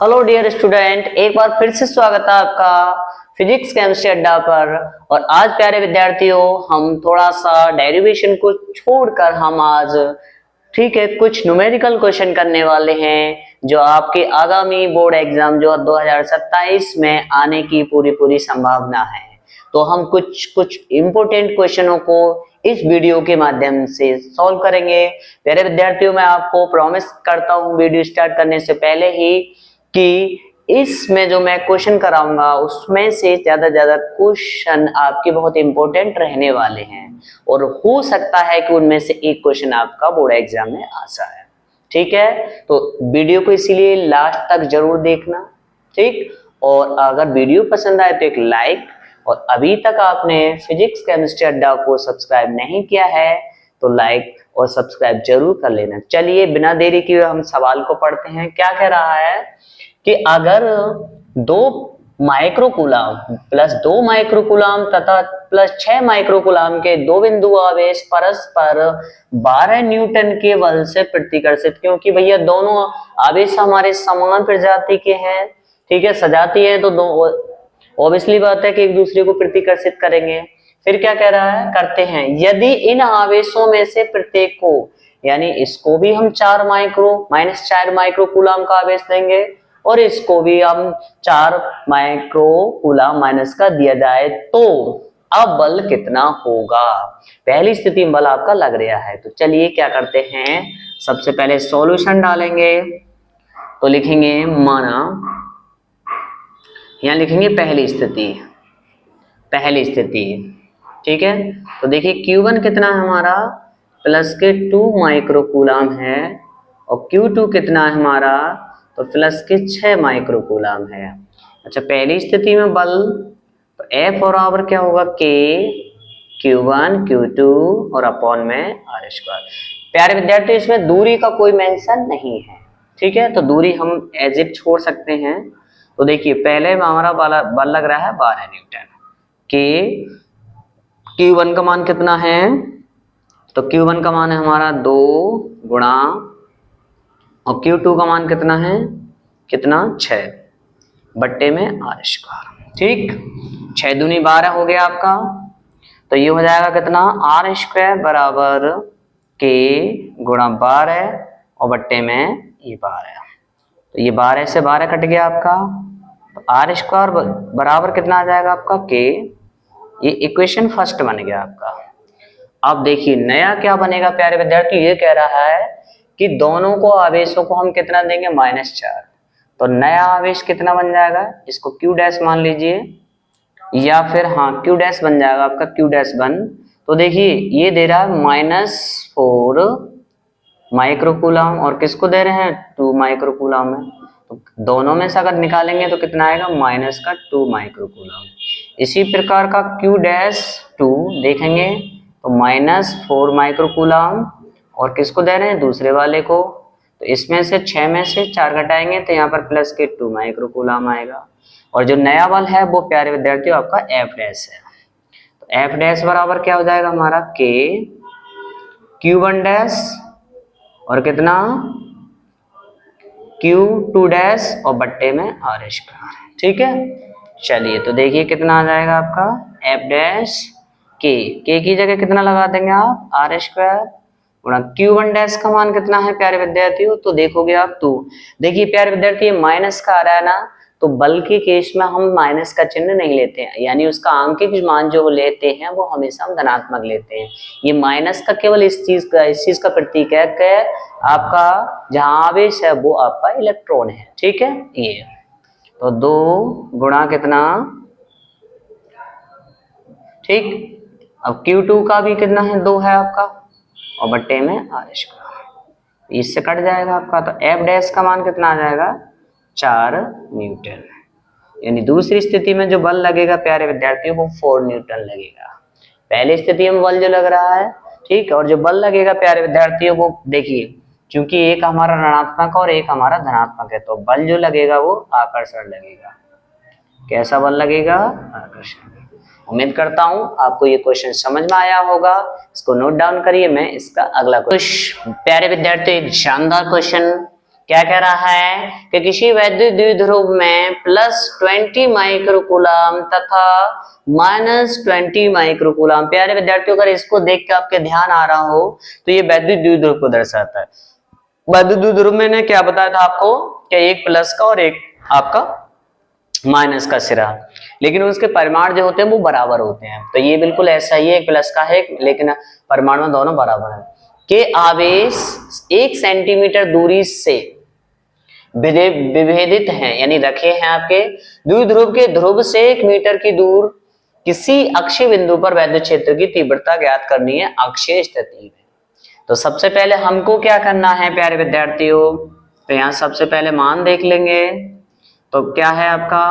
Hello dear student, एक बार फिर से स्वागत है आपका फिजिक्स केमिस्ट्री अड्डा पर। और आज प्यारे विद्यार्थियों, हम थोड़ा सा डेरिवेशन को छोड़कर हम आज ठीक है कुछ न्यूमेरिकल क्वेश्चन करने वाले हैं जो आपके आगामी बोर्ड एग्जाम जो 2027 में आने की पूरी संभावना है। तो हम कुछ इंपॉर्टेंट क्वेश्चनों को इस वीडियो के माध्यम से सॉल्व करेंगे। प्यारे विद्यार्थियों, मैं आपको प्रॉमिस करता हूं वीडियो स्टार्ट करने से पहले ही कि इसमें जो मैं क्वेश्चन कराऊंगा उसमें से ज्यादा क्वेश्चन आपके बहुत इंपॉर्टेंट रहने वाले हैं और हो सकता है कि उनमें से एक क्वेश्चन आपका बोर्ड एग्जाम में आ जाए। ठीक है, तो वीडियो को इसीलिए लास्ट तक जरूर देखना। ठीक, और अगर वीडियो पसंद आए तो एक लाइक, और अभी तक आपने फिजिक्स केमिस्ट्री अड्डा को सब्सक्राइब नहीं किया है तो लाइक और सब्सक्राइब जरूर कर लेना। चलिए बिना देरी किए हम सवाल को पढ़ते हैं। क्या कह रहा है कि अगर 2 माइक्रोकूलम प्लस 2 माइक्रोकूलम तथा प्लस 6 माइक्रोकूलम के दो बिंदु आवेश परस्पर 12 न्यूटन के बल से प्रतिकर्षित, क्योंकि भैया दोनों आवेश हमारे समान प्रजाति के हैं, ठीक है, सजाती है, तो ऑब्वियसली बात है कि एक दूसरे को प्रतिकर्षित करेंगे। फिर क्या कह रहा है, करते हैं यदि इन आवेशों में से प्रत्येक को, यानी इसको भी हम 4 माइक्रोकूलम का आवेश देंगे और इसको भी हम 4 माइक्रोकूलम माइनस का दिया जाए तो अब बल कितना होगा। पहली स्थिति में बल आपका लग रहा है, तो चलिए क्या करते हैं, सबसे पहले सॉल्यूशन डालेंगे। तो लिखेंगे माना, यहां लिखेंगे पहली स्थिति, ठीक है। तो देखिए Q1 कितना है हमारा, प्लस के 2 माइक्रोकूलम है, और Q2 कितना है हमारा, तो प्लस के 6 माइक्रोकूलम है। अच्छा, पहली स्थिति में बल तो F बराबर क्या होगा, K Q1 Q2 और अपॉन में R स्क्वायर। प्यारे विद्यार्थी, इसमें दूरी का कोई मेंशन नहीं है, ठीक है, तो दूरी हम एज इट छोड़ सकते हैं। तो देखिए पहले हमारा बल लग रहा है 12 न्यूटन के, Q1 का मान कितना है, तो Q1 का मान है हमारा 2 गुणा, और Q2 का मान कितना है, 6 बट्टे में R स्क्वायर। ठीक, 6 दूनी 12 हो गया आपका, तो ये हो जाएगा कितना, R स्क्वायर बराबर K गुणा 12 और बट्टे में ये 12, तो ये 12 से 12 कट गया आपका, तो R स्क्वायर बराबर कितना आ जाएगा आपका K। ये इक्वेशन फर्स्ट बन गया आपका। अब देखिए नया क्या बनेगा प्यारे विद्यार्थी, ये कह रहा है कि दोनों को आवेशों को हम कितना देंगे, -4, तो नया आवेश कितना बन जाएगा, इसको Q डैश मान लीजिए, या फिर हाँ Q डैश बन जाएगा आपका Q-1। तो देखिए ये दे रहा है -4 माइक्रोकूलम, और किसको दे रहे हैं, 2 माइक्रोकूलम है, तो दोनों में से अगर निकालेंगे तो कितना आएगा, -2 माइक्रोकूलम। इसी प्रकार का Q-2 देखेंगे तो -4 माइक्रोकूलम, और किसको दे रहे हैं, दूसरे वाले को, तो इसमें से 6 में से 4 घटाएंगे तो यहाँ पर प्लस के 2 माइक्रोकूलम आएगा। और जो नया बल है वो प्यारे विद्यार्थियों आपका F डैश है, तो F डैश बराबर क्या हो जाएगा हमारा, K Q1 डैश और कितना, Q2 डैश और बट्टे में R स्क्वायर। ठीक है, चलिए तो देखिए कितना आ जाएगा आपका F डैश K की जगह कितना लगा देंगे आप, R स्क्वायर गुणा Q1 डैश का मान कितना है प्यारे विद्यार्थियों, तो देखोगे आप 2। देखिए प्यारे विद्यार्थी, माइनस का आ रहा है ना, तो बल के केस में हम माइनस का चिन्ह नहीं लेते हैं, यानी उसका आंकिक मान जो लेते हैं वो हमेशा हम धनात्मक लेते हैं। ये माइनस का केवल इस चीज का प्रतीक है कि आपका जहां आवेश है वो आपका इलेक्ट्रॉन है। ठीक है, ये तो 2 गुणा कितना, ठीक, अब Q2 का भी कितना है, 2 है आपका, और बट्टे में R स्क्वायर, इससे कट जाएगा आपका, तो F डैश का मान कितना आ जाएगा, 4 न्यूटन। यानी दूसरी स्थिति में जो बल लगेगा प्यारे विद्यार्थियों वो 4 न्यूटन लगेगा। पहली स्थिति में बल जो लग रहा है, ठीक, और जो बल लगेगा प्यारे विद्यार्थियों वो देखिए, क्योंकि एक हमारा ऋणात्मक और एक हमारा धनात्मक है, तो बल जो लगेगा वो आकर्षण लगेगा। कैसा बल लगेगा, आकर्षण। उम्मीद करता हूं आपको ये क्वेश्चन समझ में आया होगा, इसको नोट डाउन करिए। मैं इसका अगला क्वेश्चन, प्यारे विद्यार्थी एक शानदार क्वेश्चन क्या कह रहा है कि किसी वैद्युत द्विध्रुव में +20 माइक्रोकूलम तथा -20 माइक्रोकूलम। प्यारे विद्यार्थियों, अगर इसको देख के आपके ध्यान आ रहा हो तो ये वैद्युत द्विध्रुव को दर्शाता है। वैद्युत द्विध्रुव में ने क्या बताया था आपको कि एक प्लस का और एक आपका माइनस का सिरा, लेकिन उसके परिमाण जो होते हैं वो बराबर होते हैं। तो ये बिल्कुल ऐसा ही है, एक प्लस का है लेकिन परिमाण में दोनों बराबर है। के आवेश 1 सेंटीमीटर दूरी से विभेदित हैं, यानी रखे हैं आपके द्विध्रुव के ध्रुव से 1 मीटर की दूर किसी अक्षीय बिंदु पर वैद्युत क्षेत्र की तीव्रता ज्ञात करनी है अक्षीय स्थिति में। तो सबसे पहले हमको क्या करना है प्यारे विद्यार्थियों, तो यहाँ सबसे पहले मान देख लेंगे। तो क्या है आपका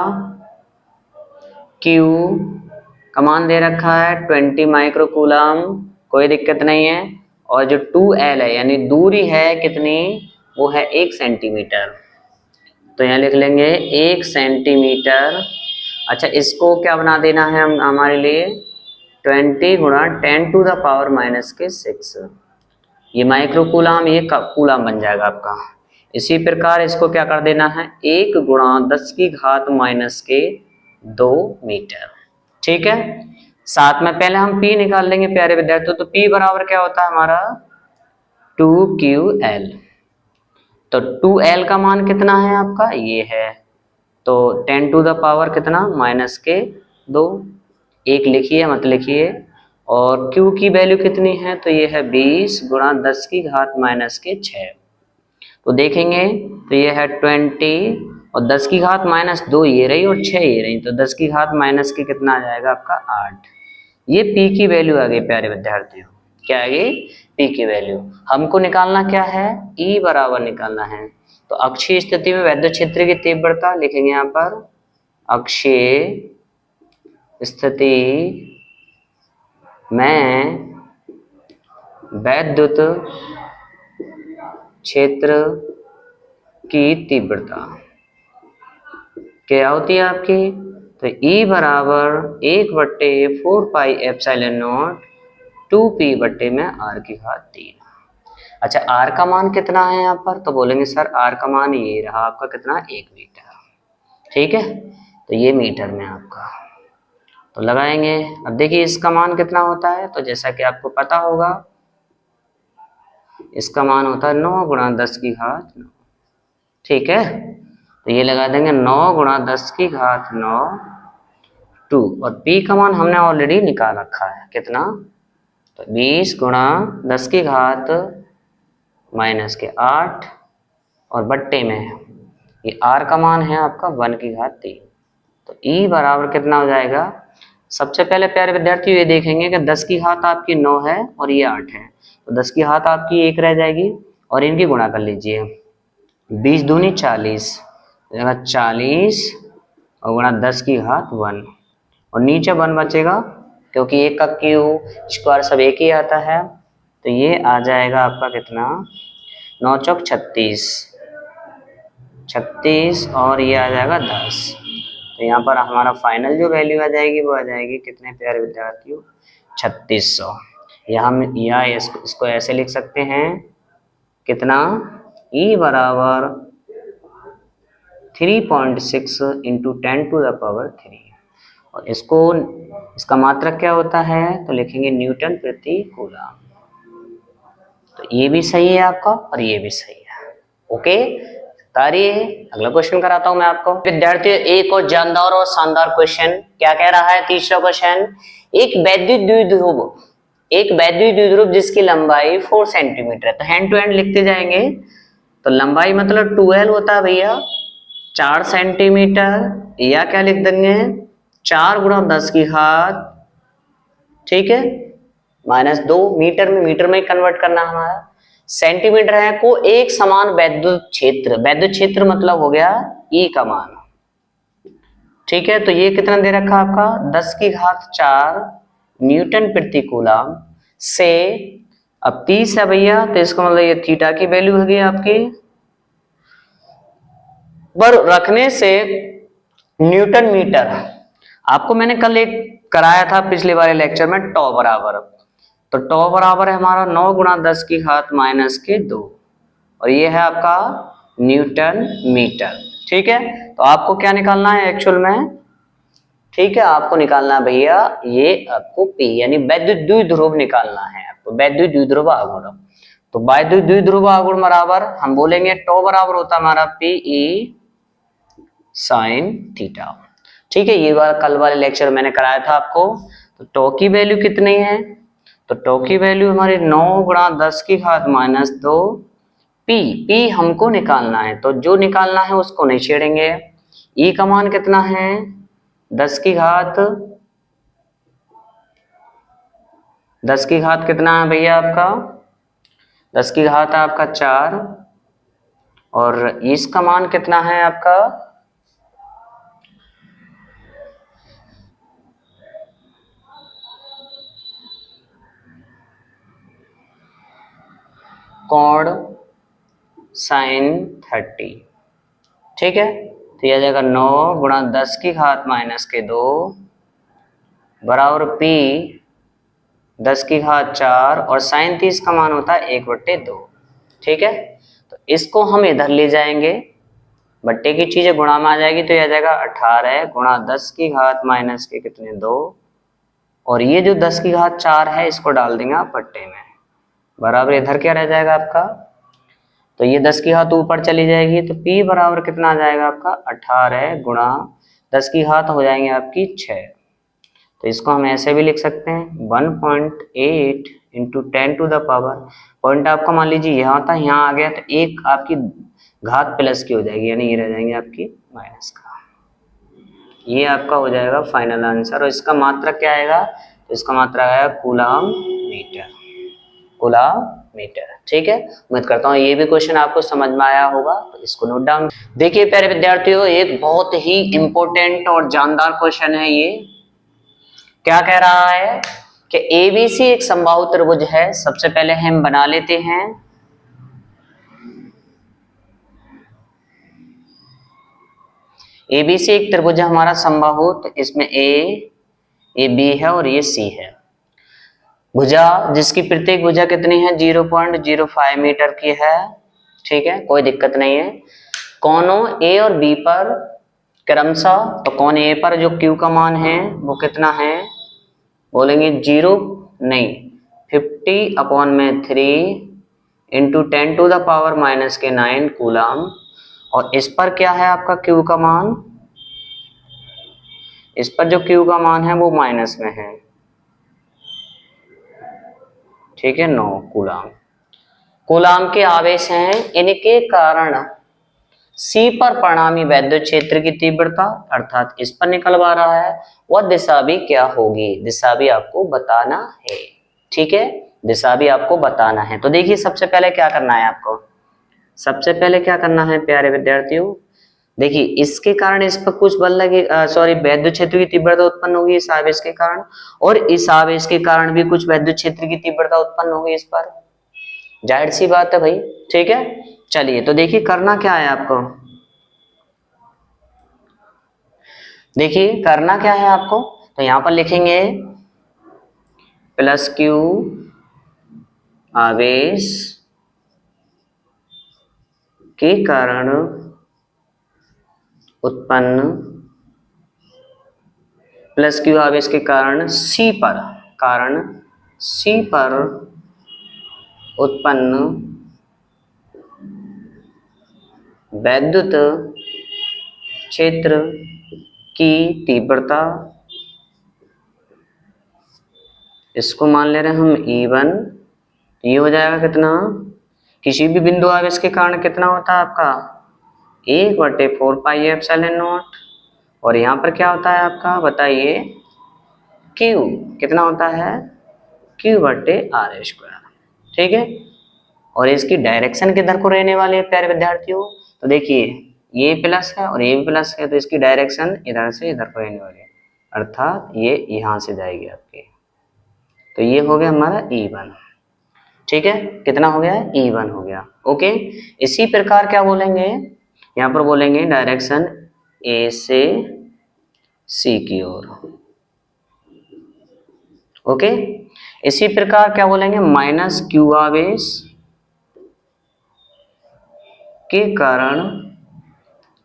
Q का मान दे रखा है 20 माइक्रोकूलम, कोई दिक्कत नहीं है। और जो 2L है यानी दूरी है कितनी, वो है 1 सेंटीमीटर। तो यहाँ लिख लेंगे 1 सेंटीमीटर। अच्छा, इसको क्या बना देना है हम हमारे लिए 20 गुणा 10⁻⁻⁶। ये माइक्रोकूलम, ये कूलम बन जाएगा आपका। इसी प्रकार इसको क्या कर देना है 1 गुणा 10⁻⁻2 मीटर। ठीक है, साथ में पहले हम P निकाल लेंगे प्यारे विद्यार्थियों। तो P बराबर क्या होता है हमारा 2QL। तो 2L का मान कितना है आपका, ये है तो 10⁻कितना -2, एक लिखिए मत लिखिए। और Q की वैल्यू कितनी है, तो ये है 20 गुणा 10⁻⁻6। तो देखेंगे तो ये है 20 और 10⁻2 ये रही और 6 ये रही, तो 10⁻के कितना आ जाएगा आपका 8। ये P की वैल्यू आ गई प्यारे विद्यार्थियों। क्या आ गई, P की वैल्यू। हमको निकालना क्या है, E बराबर निकालना है। तो अक्षीय स्थिति में वैद्युत क्षेत्र की तीव्रता लिखेंगे यहाँ पर, अक्षीय स्थिति में वैद्युत क्षेत्र की तीव्रता क्या होती है आपकी, तो E बराबर 1/4πε0 2p/r3। अच्छा, R का मान कितना है यहाँ पर, तो बोलेंगे सर R का मान ये रहा आपका कितना 1 मीटर। ठीक है, तो ये मीटर में आपका तो लगाएंगे। अब देखिए इसका मान कितना होता है, तो जैसा कि आपको पता होगा इसका मान होता है 9 गुणा 10⁻9। ठीक है, तो ये लगा देंगे 9 गुणा 10⁻9 2। और P का मान हमने ऑलरेडी निकाल रखा है कितना, तो 20 गुणा 10⁻⁻8 और बट्टे में ये R का मान है आपका 1/3। तो E बराबर कितना हो जाएगा, सबसे पहले प्यारे विद्यार्थी ये देखेंगे कि 10 की घात आपकी 9 है और ये 8 है, तो 10 की घात आपकी 1 रह जाएगी और इनकी गुणा कर लीजिए। 20 दूनी 40, 40 और गुणा 10⁻1 और नीचे 1 बचेगा क्योंकि 1 का क्यू स्क्वायर सब एक ही आता है। तो ये आ जाएगा आपका कितना 9 चौक 36 और ये आ जाएगा 10। तो यहाँ पर हमारा फाइनल जो वैल्यू आ जाएगी वो आ जाएगी कितने प्यारे विद्यार्थियों 3600। या हम इसको ऐसे लिख सकते हैं कितना, E बराबर 3.6 इंटू 10⁻3। और इसका मात्रक क्या होता है, तो लिखेंगे न्यूटन प्रति कूलम। तो ये भी सही है आपका और ये भी सही है। ओके, तारिए अगला क्वेश्चन कराता हूं मैं आपको। विद्यार्थियों, एक और जानदार और शानदार क्वेश्चन क्या कह रहा है, तीसरा क्वेश्चन, एक वैद्युत द्विध्रुव जिसकी लंबाई 4 सेंटीमीटर है। तो हैंड टू हैंड लिखते जाएंगे। तो लंबाई मतलब 2L होता है भैया 4 सेंटीमीटर, या क्या लिख देंगे 4 गुणा 10⁻, ठीक है, -2 मीटर में कन्वर्ट करना हमारा। सेंटीमीटर है को एक समान वैद्युत क्षेत्र मतलब हो गया E का मान। ठीक है, तो ये कितना दे रखा आपका 10⁻4 न्यूटन प्रति कूलम से। अब 30 है भैया, तो इसका मतलब ये थीटा की वैल्यू होगी आपकी, पर रखने से न्यूटन मीटर। आपको मैंने कल एक कराया था पिछले वाले लेक्चर में टॉ बराबर, तो टॉ बराबर है हमारा 9 गुणा 10⁻⁻2 और ये है आपका न्यूटन मीटर। ठीक है, तो आपको क्या निकालना है एक्चुअल में, ठीक है, आपको निकालना है भैया ये आपको P यानी वैद्युत द्विध्रुव निकालना है आपको, वैद्युत द्विध्रुव आघूर्ण। तो वैद्युत द्विध्रुव आघूर्ण बराबर हम बोलेंगे टो बराबर होता है हमारा Pe साइन थीटा। ठीक है, ये वाला कल वाले लेक्चर मैंने कराया था आपको। तो टो की वैल्यू कितनी है, तो टो की वैल्यू हमारी 9 गुणा 10 की घात माइनस 2 पी हमको निकालना है, तो जो निकालना है उसको नहीं छेड़ेंगे। ई का मान कितना है 10 की घात, 10 की घात कितना है भैया आपका, 10 की घात है आपका 4, और इसका मान कितना है आपका, कोण साइन 30। ठीक है, तो यह जाएगा 9 गुणा 10 की घात माइनस के 2 बराबर P 10 की घात 4 और साइन 30 का मान होता है 1/2। ठीक है, तो इसको हम इधर ले जाएंगे, बट्टे की चीजें गुणा में आ जाएगी, तो यह जाएगा 18 गुणा 10 की घात माइनस के कितने 2, और ये जो 10 की घात 4 है इसको डाल देंगे आप बट्टे में, बराबर इधर क्या रह जाएगा आपका, तो ये 10 की घात ऊपर चली जाएगी, तो P बराबर कितना आ जाएगा आपका 18 गुणा 10 की घात हो जाएंगे आपकी 6। तो इसको हम ऐसे भी लिख सकते हैं 1.8 into 10 to the power, point आपका मान लीजिए यहाँ था, यहाँ आ गया, तो एक आपकी घात प्लस की हो जाएगी, यानी ये रह जाएंगे आपकी माइनस का। ये आपका हो जाएगा फाइनल आंसर, और इसका मात्रा क्या आएगा, तो इसका मात्रा आएगा कूलम मीटर, कूलम मीटर। ठीक है, उम्मीद करता हूँ ये भी क्वेश्चन आपको समझ में आया होगा, तो इसको नोट डाउन। देखिए प्यारे विद्यार्थियों, एक बहुत ही इंपॉर्टेंट और जानदार क्वेश्चन है ये। क्या कह रहा है कि एबीसी एक समबाहु त्रिभुज है। सबसे पहले हम बना लेते हैं, एबीसी एक त्रिभुज है हमारा समबाहु, तो इसमें ए बी है और ये सी है। भुजा जिसकी प्रत्येक भुजा कितनी है 0.05 मीटर की है। ठीक है, कोई दिक्कत नहीं है। कोनों ए और बी पर क्रमशः, तो कोण ए पर जो क्यू का मान है वो कितना है, बोलेंगे 0 नहीं 50/3 into 10 to the power minus के 9 कूलम, और इस पर क्या है आपका क्यू का मान, इस पर जो क्यू का मान है वो माइनस में है। ठीक है, 9 कूलम, कूलम के आवेश हैं, इनके कारण सी पर परिणामी वैद्युत क्षेत्र की तीव्रता अर्थात इस पर निकलवा रहा है, वह दिशा भी क्या होगी, दिशा भी आपको बताना है। ठीक है, दिशा भी आपको बताना है। तो देखिए सबसे पहले क्या करना है आपको, सबसे पहले क्या करना है प्यारे विद्यार्थियों, देखिए इसके कारण इस पर कुछ बल लगे, सॉरी वैद्युत क्षेत्र की तीव्रता उत्पन्न होगी इस आवेश के कारण, और इस आवेश के कारण भी कुछ वैद्युत क्षेत्र की तीव्रता उत्पन्न होगी इस पर, जाहिर सी बात है भाई। ठीक है, चलिए तो देखिए करना क्या है आपको, देखिए करना क्या है आपको, तो यहां पर लिखेंगे प्लस क्यू आवेश के कारण उत्पन्न, प्लस क्यू आवेश के कारण सी पर, कारण सी पर उत्पन्न वैद्युत क्षेत्र की तीव्रता, इसको मान ले रहे हैं हम E1, ये हो जाएगा कितना, किसी भी बिंदु आवेश के कारण कितना होता है आपका 1/4πε0, और यहाँ पर क्या होता है आपका बताइए Q कितना होता है Q/r²। ठीक है, और इसकी डायरेक्शन किधर को रहने वाली है प्यारे विद्यार्थियों, तो देखिए ये प्लस है और ये भी प्लस है, तो इसकी डायरेक्शन इधर से इधर को रहने वाली है, अर्थात ये यहाँ से जाएगी आपकी, तो ये हो गया हमारा E1। ठीक है, कितना हो गया E1 हो गया। ओके, इसी प्रकार क्या बोलेंगे, यहाँ पर बोलेंगे डायरेक्शन ए से सी की ओर। ओके, इसी प्रकार क्या बोलेंगे माइनस क्यू आवेश के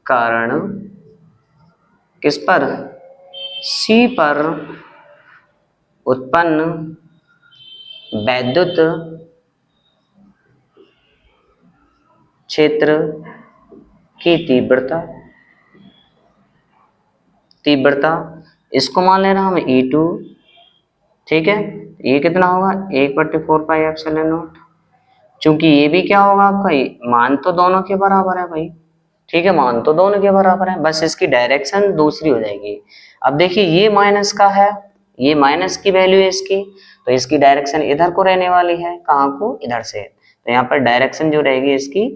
कारण किस पर, C पर उत्पन्न वैद्युत क्षेत्र की तीव्रता इसको मान लेना हम E2, ठीक है। ये कितना होगा 1/4πε0। चूंकि ये भी क्या होगा आपका, मान तो दोनों के बराबर है भाई, ठीक है, मान तो दोनों के बराबर है, बस इसकी डायरेक्शन दूसरी हो जाएगी। अब देखिए ये माइनस का है, ये माइनस की वैल्यू है इसकी, तो इसकी डायरेक्शन इधर को रहने वाली है, कहाँ को, इधर से। तो यहाँ पर डायरेक्शन जो रहेगी इसकी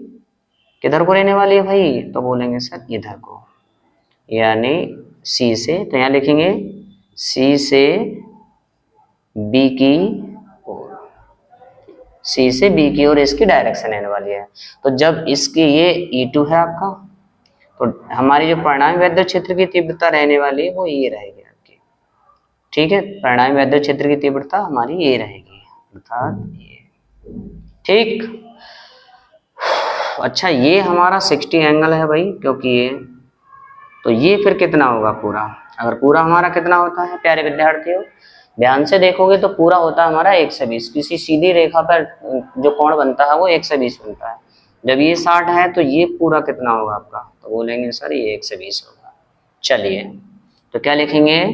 किधर को रहने वाली है भाई, तो बोलेंगे सर इधर को, यानी सी से, तो यहाँ लिखेंगे सी से बी की ओर, सी से बी की ओर इसकी डायरेक्शन रहने वाली है। तो जब इसकी ये E2 है आपका, तो हमारी जो परिणामी वैद्युत क्षेत्र की तीव्रता रहने वाली है वो ये रहेगी आपकी, ठीक है। परिणामी वैद्युत क्षेत्र की तीव्रता हमारी ये रहेगी, अर्थात ये, ठीक। अच्छा ये हमारा 60 एंगल है भाई, क्योंकि ये, तो ये फिर कितना होगा पूरा, अगर पूरा हमारा कितना होता है प्यारे विद्यार्थियों, ध्यान से देखोगे तो पूरा होता है हमारा 120। किसी सीधी रेखा पर जो कोण बनता है वो 120 बनता है। जब ये 60 है तो ये पूरा कितना होगा आपका, तो बोलेंगे सर ये 120 होगा। चलिए तो क्या लिखेंगे,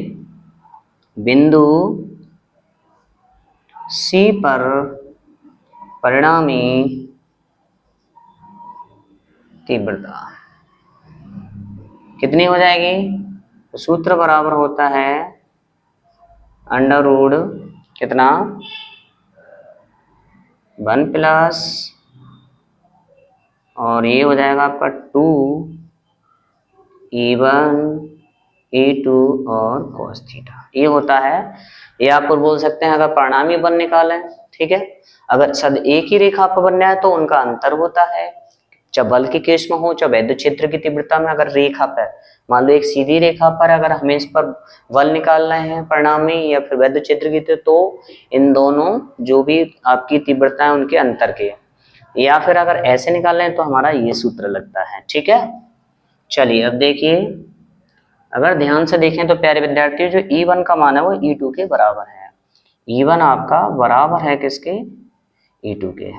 बिंदु C पर परिणामी तीव्रता कितनी हो जाएगी, तो सूत्र बराबर होता है अंडर रूट कितना 1 प्लस, और ये हो जाएगा आपका 2E1 E2 और cos थीटा, ये होता है। ये आपको बोल सकते हैं अगर परिणामी बन निकालें, ठीक है। अगर सद एक ही रेखा पर बनना है तो उनका अंतर होता है, चाहे बल के केस में हो चाहे वैद्युत क्षेत्र की तीव्रता में। अगर रेखा पर मान लो एक सीधी रेखा पर अगर हमें इस पर बल निकालना है परिणामी या फिर वैद्युत क्षेत्र की, तो इन दोनों जो भी आपकी तीव्रता है उनके अंतर के, या फिर अगर ऐसे निकालना है तो हमारा ये सूत्र लगता है, ठीक है। चलिए अब देखिए, अगर ध्यान से देखें तो प्यारे विद्यार्थियों जो E1 का मान है वो E2 के बराबर है। E1 आपका बराबर है किसके, E2 के।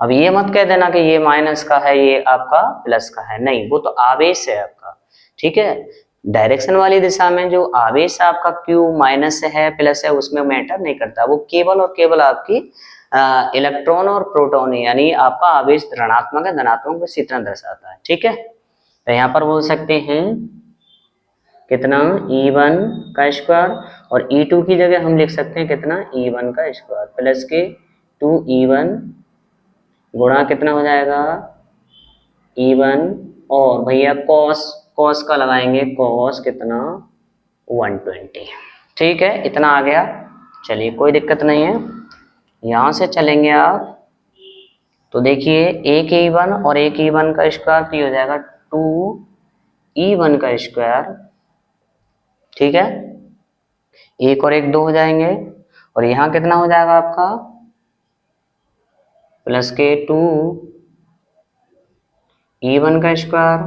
अब ये मत कह देना कि ये माइनस का है ये आपका प्लस का है, नहीं, वो तो आवेश है आपका, ठीक है। डायरेक्शन वाली दिशा में जो आवेश आपका Q माइनस है प्लस है उसमें मैटर नहीं करता, वो केवल और केवल आपकी इलेक्ट्रॉन और प्रोटॉन यानी आपका आवेश ऋणात्मक है धनात्मक बस इतना दर्शाता है, ठीक है। तो यहाँ पर बोल सकते हैं कितना E1 का स्क्वायर, और E2 की जगह हम लिख सकते हैं कितना E1 का स्क्वायर प्लस के 2E1 गुणा कितना हो जाएगा E1, और भैया cos का लगाएंगे cos कितना 120, ठीक है, इतना आ गया। चलिए कोई दिक्कत नहीं है, यहां से चलेंगे आप तो देखिए एक E1 और एक E1 का स्क्वायर तो हो जाएगा 2E1 का स्क्वायर, ठीक है, एक और एक 2 हो जाएंगे, और यहाँ कितना हो जाएगा आपका प्लस के 2E1 का स्क्वायर,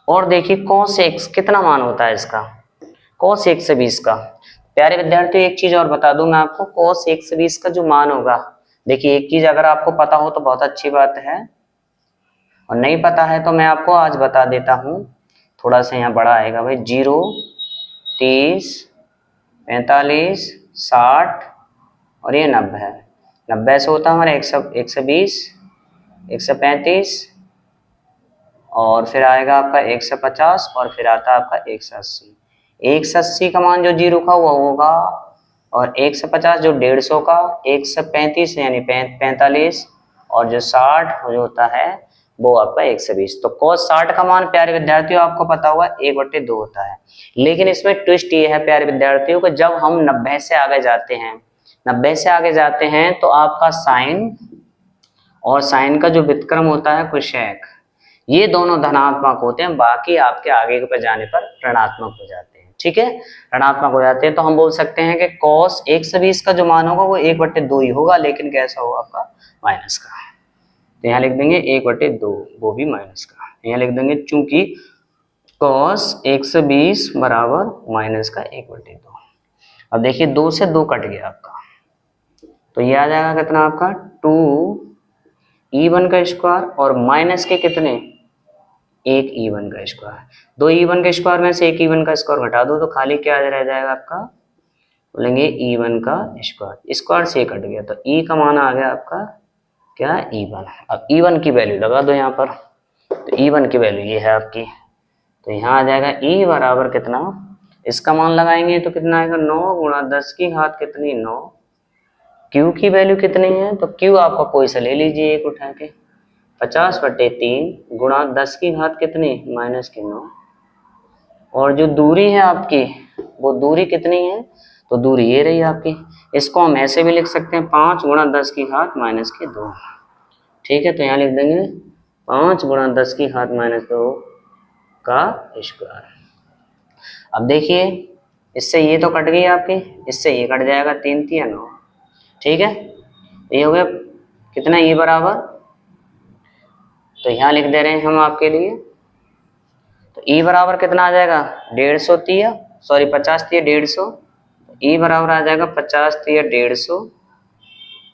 और देखिए cos x कितना मान होता है इसका, cos 120 का। प्यारे विद्यार्थियों एक चीज और बता दूं मैं आपको, cos 120 का जो मान होगा, देखिए एक चीज अगर आपको पता हो तो बहुत अच्छी बात है, और नहीं पता है तो मैं आपको आज बता देता हूँ। थोड़ा सा यहाँ बड़ा आएगा भाई, 0, 30, 45, 60 और ये 90 है। 90 से होता है हमारे 120, 135 और फिर आएगा आपका 150 और फिर आता है आपका 180। 180 का मान जो 0 का वो होगा, और 150 जो 150 का, 135 यानी 45 और जो 60 जो होता है वो आपका 120। तो cos 60 का मान प्यारे विद्यार्थियों आपको पता होगा 1/2 होता है। लेकिन इसमें ट्विस्ट ये है प्यारे विद्यार्थियों को, जब हम 90 से आगे जाते हैं, 90 से आगे जाते हैं तो आपका साइन और साइन का जो व्युत्क्रम होता है कोशेक, ये दोनों धनात्मक होते हैं, बाकी आपके आगे पर जाने पर ऋणात्मक हो जाते हैं। ठीक है, ऋणात्मक हो जाते हैं, तो हम बोल सकते हैं कि cos 120 का जो मान होगा वो 1/2 ही होगा, लेकिन कैसा होगा आपका, माइनस का। तो यहाँ लिख देंगे 1/2, वो भी माइनस का। यहाँ लिख देंगे चूंकि cos 120 बराबर माइनस का 1/2। अब देखिए 2 से 2 कट गया आपका, तो ये आ जाएगा कितना आपका 2e1 का स्क्वायर और माइनस के कितने, 1 e1 का स्क्वायर। 2 e1 के स्क्वायर में से 1 e1 का स्क्वायर घटा दो तो खाली क्या रह जाएगा आपका, बोलेंगे e1 का स्क्वायर, स्क्वायर से कट गया तो e का मान आ गया आपका क्या, e1। अब e1 की वैल्यू लगा दो यहाँ पर, तो e1 की वैल्यू ये है आपकी, तो यहाँ आ जाएगा e बराबर कितना, इसका मान लगाएंगे तो कितना आएगा, 9 गुणा 10 की घात कितनी, 9। q की वैल्यू कितनी है, तो q आपका कोई सा ले लीजिए एक उठा के, 50/3 गुणा 10 की घात कितनी, -9। और जो दूरी है आपकी, वो दूरी कितनी है, तो दूरी ये रही आपकी। इसको हम ऐसे भी लिख सकते हैं 5 गुणा 10 की घात -2। ठीक है, तो यहाँ लिख देंगे 5 गुणा 10 की घात -2 का स्क्वायर। अब देखिए इससे ये तो कट गई आपकी, इससे ये कट जाएगा, 3 3 9। ठीक है, ये हो गया कितना, ये बराबर, तो यहाँ लिख दे रहे हैं हम आपके लिए, तो e बराबर कितना आ जाएगा, 150 तिया, सॉरी 50 तिया 150, e बराबर आ जाएगा 50 तिया 150।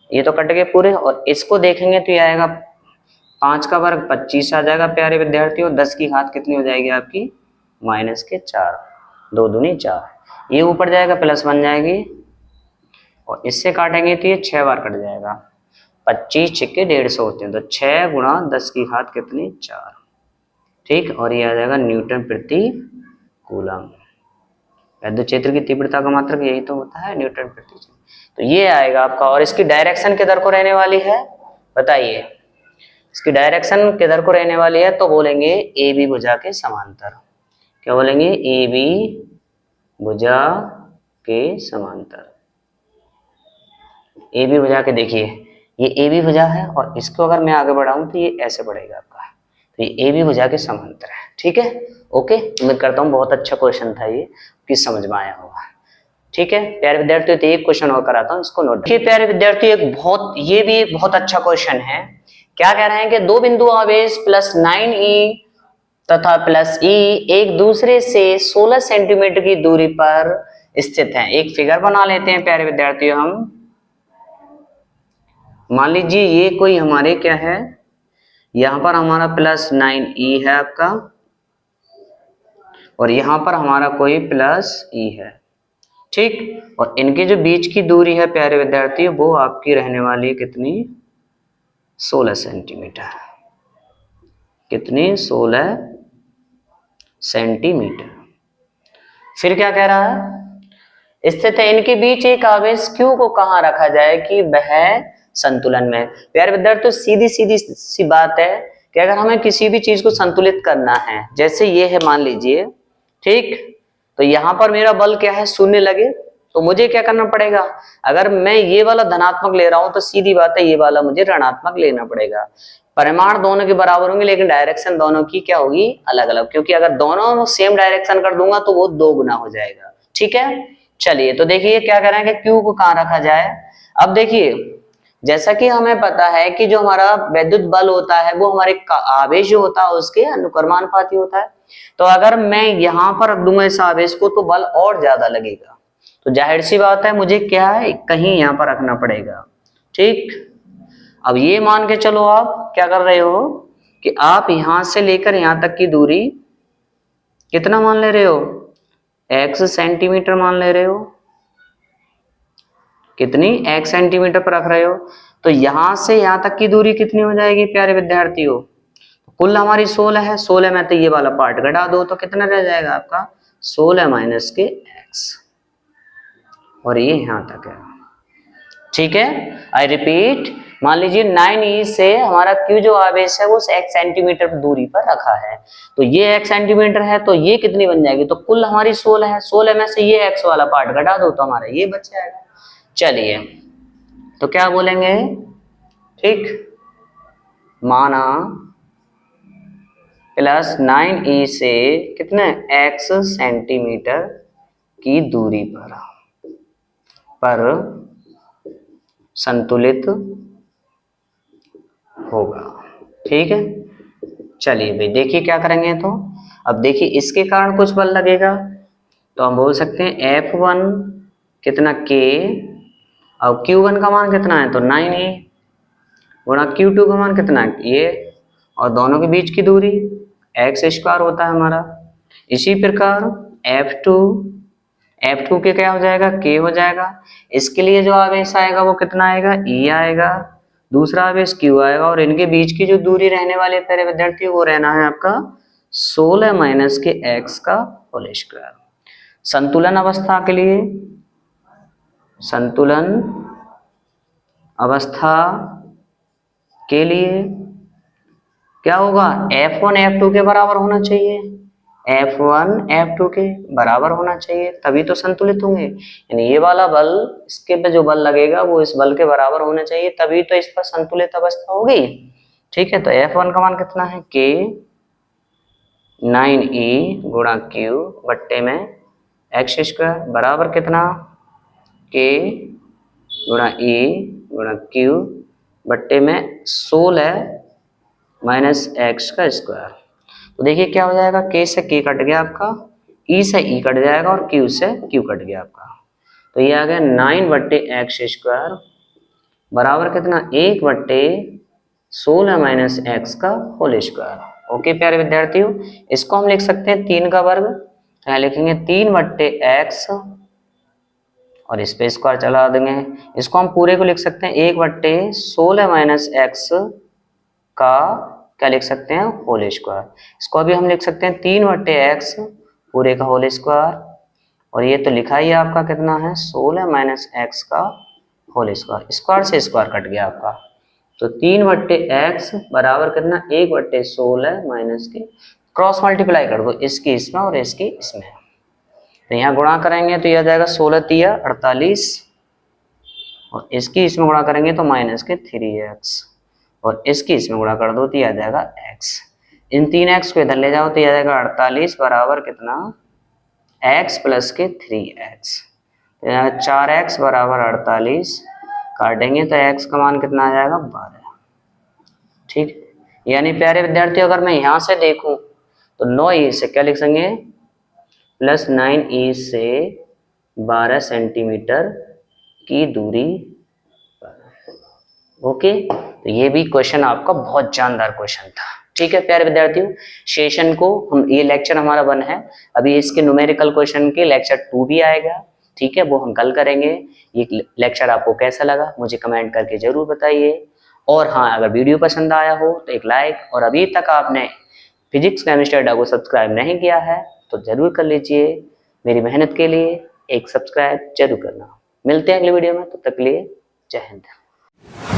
ये तो कट गए पूरे, और इसको देखेंगे तो ये आएगा 5 का वर्ग 25 आ जाएगा प्यारे विद्यार्थियों, 10 की घात कितनी हो जाएगी आपकी, -4, 2 दूनी 4, ये ऊपर जाएगा प्लस बन जाएगी, और इससे काटेंगे तो ये 6 बार कट जाएगा, 25 6 150 होते हैं, तो 6 गुणा 10 की घात कितनी, 4। ठीक, और ये आ जाएगा न्यूटन प्रति कूलम। विद्युत क्षेत्र की तीव्रता का मात्रक यही तो होता है, न्यूटन प्रति। तो ये आएगा आपका, और इसकी डायरेक्शन किधर को रहने वाली है, बताइए, इसकी डायरेक्शन किधर को रहने वाली है, तो बोलेंगे ए बी भुजा के समांतर। क्या बोलेंगे, ए बी भुजा के समांतर। ए बी भुजा के देखिए, ये ए बी भुजा है, और इसको अगर मैं आगे बढ़ाऊं तो ये ऐसे बढ़ेगा आपका, तो ये ए बी भुजा के समांतर है। ठीक है, ओके, उम्मीद करता हूँ बहुत अच्छा क्वेश्चन था ये, कि समझ में आया होगा। ठीक है प्यारे विद्यार्थियों, तो एक क्वेश्चन और कराता हूँ, इसको नोट। देखिए प्यारे विद्यार्थियों, एक बहुत, ये भी एक बहुत अच्छा क्वेश्चन है। क्या कह रहे हैं कि दो बिंदु आवेश +9e तथा +e एक दूसरे से 16 सेंटीमीटर की दूरी पर स्थित हैं। एक फिगर बना लेते हैं प्यारे विद्यार्थियों हम। मान लीजिए ये कोई हमारे क्या है, यहां पर हमारा +9e है आपका, और यहां पर हमारा कोई +e है। ठीक, और इनके जो बीच की दूरी है प्यारे विद्यार्थी, वो आपकी रहने वाली है कितनी, 16 सेंटीमीटर। कितनी, 16 सेंटीमीटर। फिर क्या कह रहा है, स्थित है इनके बीच एक आवेश q को कहां रखा जाए कि वह संतुलन में। प्यारे विद्यार्थी, सीधी सीधी सी बात है कि अगर हमें किसी भी चीज को संतुलित करना है, जैसे ये है मान लीजिए, ठीक, तो यहां पर मेरा बल क्या है, 0 लगे, तो मुझे क्या करना पड़ेगा, अगर मैं ये वाला धनात्मक ले रहा हूं तो सीधी बात है ये वाला मुझे ऋणात्मक लेना पड़ेगा। परिमाण दोनों के बराबर होंगे, लेकिन डायरेक्शन दोनों की क्या होगी, अलग अलग, क्योंकि अगर दोनों सेम डायरेक्शन कर दूंगा तो वो 2 गुना हो जाएगा। ठीक है, चलिए तो देखिए क्या करेंगे, क्यू को कहां रखा जाए। अब देखिए जैसा कि हमें पता है कि जो हमारा वैद्युत बल होता है वो हमारे आवेश जो होता है उसके अनुक्रमानुपाती होता है। तो अगर मैं यहां पर रख दूंगा इस आवेश को तो बल और ज्यादा लगेगा, तो जाहिर सी बात है मुझे क्या है, कहीं यहां पर रखना पड़ेगा। ठीक, अब ये मान के चलो आप क्या कर रहे हो कि आप यहां से लेकर यहां तक की दूरी कितना मान ले रहे हो, x सेंटीमीटर मान ले रहे हो। कितनी, x सेंटीमीटर पर रख रहे हो, तो यहां से यहां तक की दूरी कितनी हो जाएगी प्यारे विद्यार्थियों, कुल हमारी 16 है, 16 में तो ये वाला पार्ट घटा दो तो कितना रह जाएगा आपका, 16 माइनस के x, और ये यहां तक है। ठीक है, आई रिपीट, मान लीजिए 9e से हमारा q जो आवेश है वो x सेंटीमीटर दूरी पर रखा है, तो ये x सेंटीमीटर है, तो ये कितनी बन जाएगी, तो कुल हमारी 16 है, 16 में से ये x वाला पार्ट घटा दो तो हमारा ये बच जाएगा। चलिए तो क्या बोलेंगे, ठीक, माना +9e से कितने x सेंटीमीटर की दूरी पर संतुलित होगा। ठीक है, चलिए भाई देखिए क्या करेंगे। तो अब देखिए इसके कारण कुछ बल लगेगा, तो हम बोल सकते हैं F1 कितना K, अब Q1 का मान कितना है तो 9E गुणा Q2 का मान कितना है ये, और दोनों के बीच की दूरी x स्क्वायर होता है हमारा। इसी प्रकार F2 के क्या हो जाएगा K हो जाएगा। इसके लिए जो आवेश आएगा वो कितना आएगा E आएगा, दूसरा आवेश Q आएगा, और इनके बीच की जो दूरी रहने वाले प्यारे विद्यार्थी वो रहना है आपका 16 माइनस के x का होल स्क्वायर। संतुलन अवस्था के लिए, संतुलन अवस्था के लिए क्या होगा F1 F2 के बराबर होना चाहिए, F1 F2 के बराबर होना चाहिए, तभी तो संतुलित होंगे। यानी ये वाला बल, इसके पे जो बल लगेगा वो इस बल के बराबर होना चाहिए, तभी तो इस पर संतुलित अवस्था होगी। ठीक है, तो F1 का मान कितना है K 9E गुणा Q बट्टे में x स्क्वायर बराबर कितना K गुणा E गुणा Q बट्टे में 16 माइनस x का स्क्वायर। तो देखिए क्या हो जाएगा, K से K कट गया आपका, E से E कट जाएगा और Q से Q कट गया आपका। तो ये आ गया 9 बट्टे x स्क्वायर बराबर कितना 1 बट्टे 16 माइनस x का होल स्क्वायर। ओके प्यारे विद्यार्थियों, इसको हम लिख सकते हैं 3 का वर्ग, यहाँ लिखेंगे 3 बट्टे x और इस पे स्क्वायर चला देंगे। इसको हम पूरे को लिख सकते हैं 1 बट्टे 16 माइनस x का क्या लिख सकते हैं होल स्क्वायर। इसको अभी हम लिख सकते हैं 3 बट्टे x पूरे का होल स्क्वायर, और ये तो लिखा ही आपका कितना है 16 माइनस x का होल स्क्वायर, स्क्वायर से स्क्वायर कट गया आपका। तो 3 बट्टे x बराबर कितना 1 बट्टे 16 माइनस के, क्रॉस मल्टीप्लाई कर दो इसकी इसमें और इसकी इसमें, तो यहाँ गुणा करेंगे तो यह आ जाएगा 16 तिया 48, और इसकी इसमें गुणा करेंगे तो माइनस के 3x, और इसकी इसमें गुणा कर दो तो यह आ जाएगा x। इन 3x को इधर ले जाओ तो यह आ जाएगा 48 बराबर कितना x प्लस के 3x, तो यहाँ 4x बराबर 48 काटेंगे तो x का मान कितना आ जाएगा 12। ठीक, यानी प्यारे विद्यार्थी अगर मैं यहाँ से देखूं तो 9e से क्या लिख सकेंगे प्लस 9e से 12 सेंटीमीटर की दूरी पर। ओके, तो ये भी क्वेश्चन आपका बहुत जानदार क्वेश्चन था। ठीक है प्यारे विद्यार्थियों, सेशन को हम, ये लेक्चर हमारा 1 है, अभी इसके न्यूमेरिकल क्वेश्चन के लेक्चर 2 भी आएगा। ठीक है, वो हम कल करेंगे। ये लेक्चर आपको कैसा लगा मुझे कमेंट करके जरूर बताइए, और हाँ अगर वीडियो पसंद आया हो तो एक लाइक, और अभी तक आपने फिजिक्स केमिस्ट्री अड्डा को सब्सक्राइब नहीं किया है तो जरूर कर लीजिए। मेरी मेहनत के लिए एक सब्सक्राइब जरूर करना। मिलते हैं अगले वीडियो में, तब तक के लिए जय हिंद।